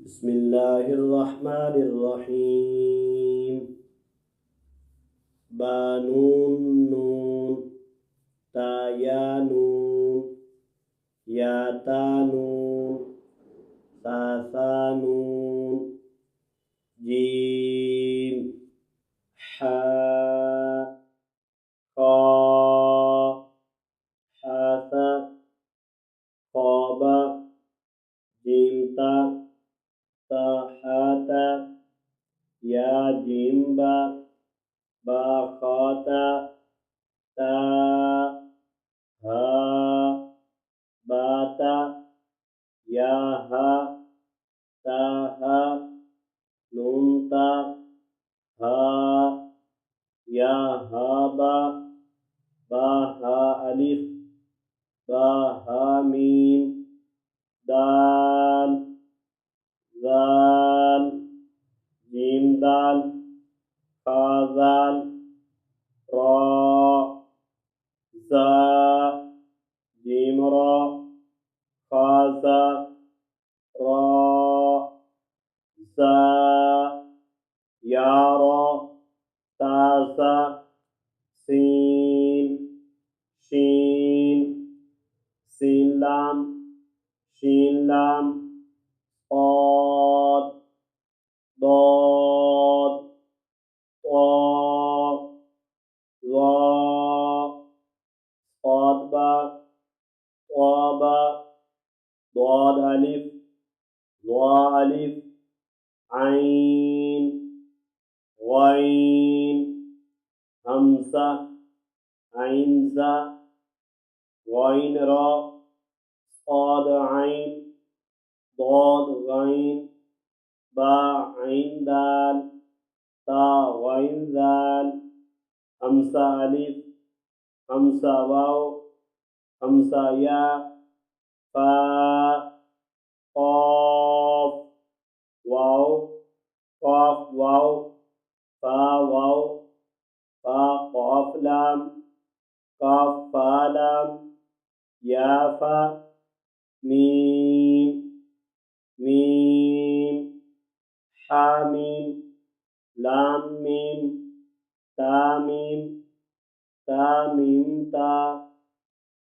बिस्मिल्लाहिर्रहमानिर्रहीम। बानून नून, ताया नून, याता नून, सासा नून, जीम, हा, खा, हासा, खौबा, जीमता, ताहाता, या जिम्बा, बाखाता, ता, हा, बाता, या हा, ताहा, नूनता, हा, या हाबा, बाहा अलिफ, बाहा मीम, दाल, जाल, जीम दाल, खाजाल, रा, जा, जीम रा, खाजा, रा, जा, यारा, ताजा, सीन, शीन, सीन लाम, शीन लाम, क़ाद, ضاد, क़ाफ़, ज़ा, क़ाद बा, क़ाबा, ضاد अलिफ, ज़ा अलिफ, ऐन, ग़ैन, हमज़ा, ऐन ज़ा, ग़ैन रा, क़ाद ऐन, ضاد ग़ैन, बा ऐन दाल, ता ग़ैन दाल, हमज़ा अलिफ, हमज़ा वाव, हमज़ा या, फा, क़ाफ़, वाव, क़ाफ़ वाव, फा वाव, फा क़ाफ़ लाम, काफ फा लाम, या फा, मीम, मीम, हा मीम, लाम मीम, ता मीम, ता मीम ता।